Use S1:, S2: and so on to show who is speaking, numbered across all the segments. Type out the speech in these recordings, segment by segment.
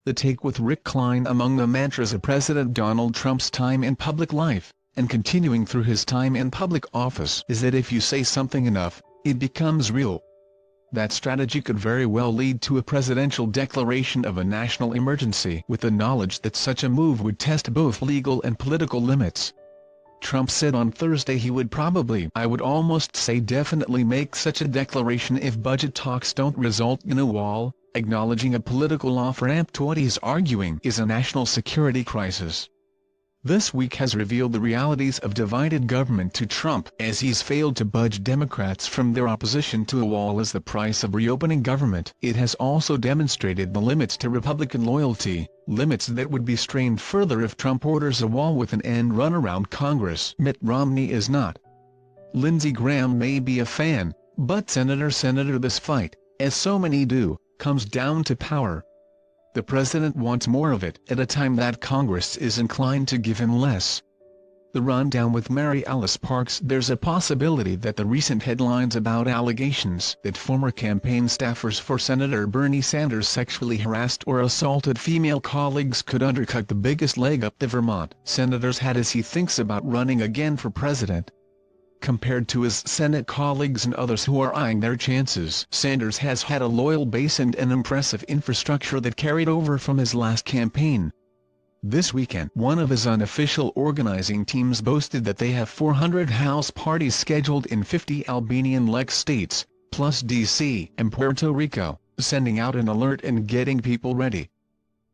S1: The take with Rick Klein. Among the mantras of President Donald Trump's time in public life, and continuing through his time in public office, is that if you say something enough, it becomes real. That strategy could very well lead to a presidential declaration of a national emergency, with the knowledge that such a move would test both legal and political limits. Trump said on Thursday he would probably, I would almost say definitely, make such a declaration if budget talks don't result in a wall, acknowledging a political off-ramp to what he's arguing is a national security crisis. This week has revealed the realities of divided government to Trump, as he's failed to budge Democrats from their opposition to a wall as the price of reopening government. It has also demonstrated the limits to Republican loyalty, limits that would be strained further if Trump orders a wall with an end run around Congress. Mitt Romney is not. Lindsey Graham may be a fan, but Senator this fight, as so many do, comes down to power. The president wants more of it at a time that Congress is inclined to give him less. The rundown with Mary Alice Parks. There's a possibility that the recent headlines about allegations that former campaign staffers for Senator Bernie Sanders sexually harassed or assaulted female colleagues could undercut the biggest leg up the Vermont senator's had as he thinks about running again for president. Compared to his Senate colleagues and others who are eyeing their chances, Sanders has had a loyal base and an impressive infrastructure that carried over from his last campaign. This weekend, one of his unofficial organizing teams boasted that they have 400 house parties scheduled in 50 Albanian-like states, plus D.C. and Puerto Rico, sending out an alert and getting people ready.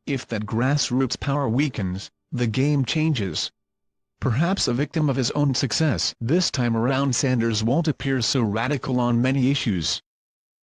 S1: If that grassroots power weakens, the game changes. Perhaps a victim of his own success, this time around Sanders won't appear so radical on many issues.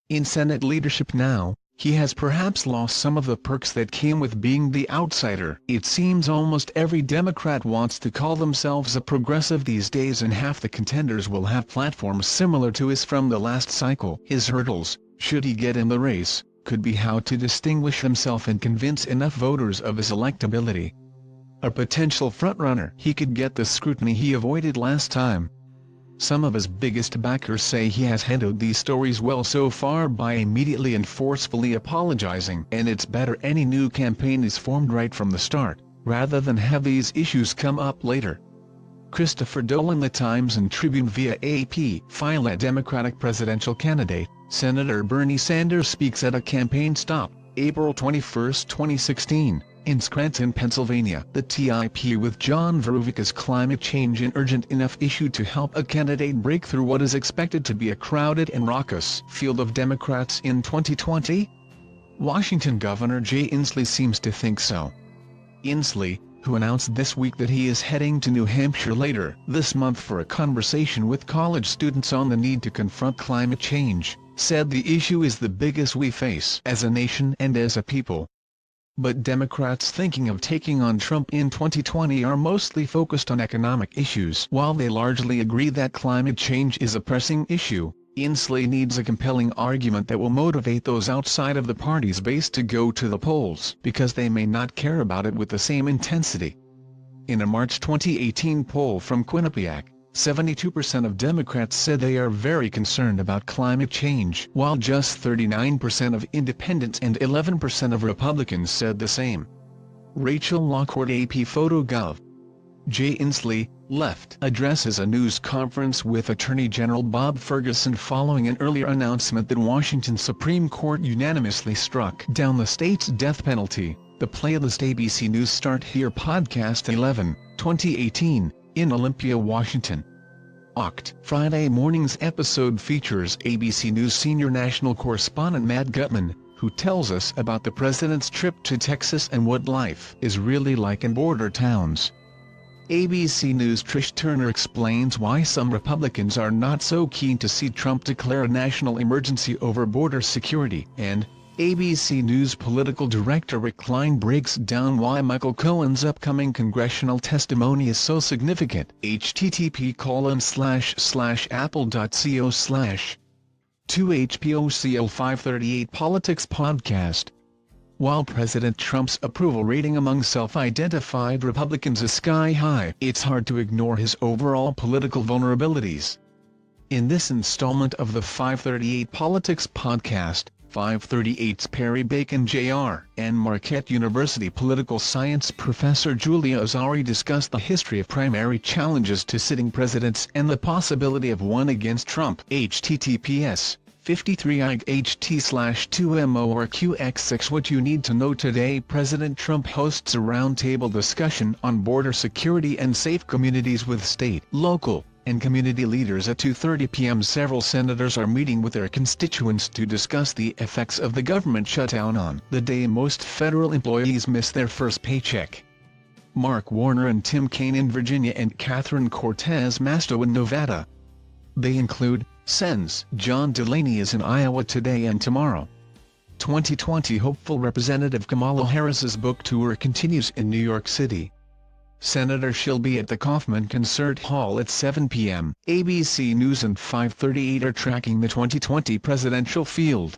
S1: In Senate leadership now, he has perhaps lost some of the perks that came with being the outsider. It seems almost every Democrat wants to call themselves a progressive these days, and half the contenders will have platforms similar to his from the last cycle. His hurdles, should he get in the race, could be how to distinguish himself and convince enough voters of his electability. A potential frontrunner, he could get the scrutiny he avoided last time. Some of his biggest backers say he has handled these stories well so far by immediately and forcefully apologizing, and it's better any new campaign is formed right from the start, rather than have these issues come up later. Christopher Dolan. The Times and Tribune via AP. File. A Democratic presidential candidate, Senator Bernie Sanders speaks at a campaign stop, April 21, 2016. In Scranton, Pennsylvania. The TIP with John Verovic. Is climate change an urgent enough issue to help a candidate break through what is expected to be a crowded and raucous field of Democrats in 2020? Washington Governor Jay Inslee seems to think so. Inslee, who announced this week that he is heading to New Hampshire later this month for a conversation with college students on the need to confront climate change, said the issue is the biggest we face as a nation and as a people. But Democrats thinking of taking on Trump in 2020 are mostly focused on economic issues. While they largely agree that climate change is a pressing issue, Inslee needs a compelling argument that will motivate those outside of the party's base to go to the polls, because they may not care about it with the same intensity. In a March 2018 poll from Quinnipiac, 72% of Democrats said they are very concerned about climate change, while just 39% of independents and 11% of Republicans said the same. Rachel Lockhart. AP Photo.gov. Jay Inslee, left, addresses a news conference with Attorney General Bob Ferguson following an earlier announcement that Washington's Supreme Court unanimously struck down the state's death penalty. The playlist. ABC News Start Here Podcast 11, 2018. In Olympia, Washington. Oct. Friday morning's episode features ABC News senior national correspondent Matt Gutman, who tells us about the president's trip to Texas and what life is really like in border towns. ABC News' Trish Turner explains why some Republicans are not so keen to see Trump declare a national emergency over border security, and ABC News political director Rick Klein breaks down why Michael Cohen's upcoming congressional testimony is so significant. http://apple.co/2HPOCL 538 Politics Podcast. While President Trump's approval rating among self-identified Republicans is sky high, it's hard to ignore his overall political vulnerabilities. In this installment of the 538 Politics Podcast, 5:38's Perry Bacon Jr. and Marquette University political science professor Julia Azari discuss the history of primary challenges to sitting presidents and the possibility of one against Trump. https 53igt/2morqx6 What you need to know today: President Trump hosts a roundtable discussion on border security and safe communities with state, local, and community leaders at 2:30 p.m. Several senators are meeting with their constituents to discuss the effects of the government shutdown on the day most federal employees miss their first paycheck. Mark Warner and Tim Kaine in Virginia and Catherine Cortez Masto in Nevada. They include Sen's John Delaney is in Iowa today and tomorrow. 2020 hopeful Representative Kamala Harris's book tour continues in New York City. Senator she'll be at the Kaufman Concert Hall at 7 p.m. ABC News and 538 are tracking the 2020 presidential field.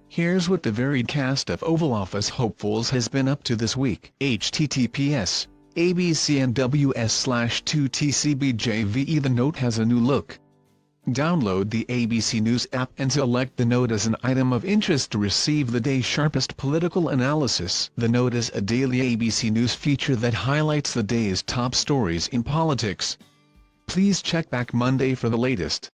S1: Here's what the varied cast of Oval Office hopefuls has been up to this week. https abcnws/2tcbjve The Note has a new look. Download the ABC News app and select The Note as an item of interest to receive the day's sharpest political analysis. The Note is a daily ABC News feature that highlights the day's top stories in politics. Please check back Monday for the latest.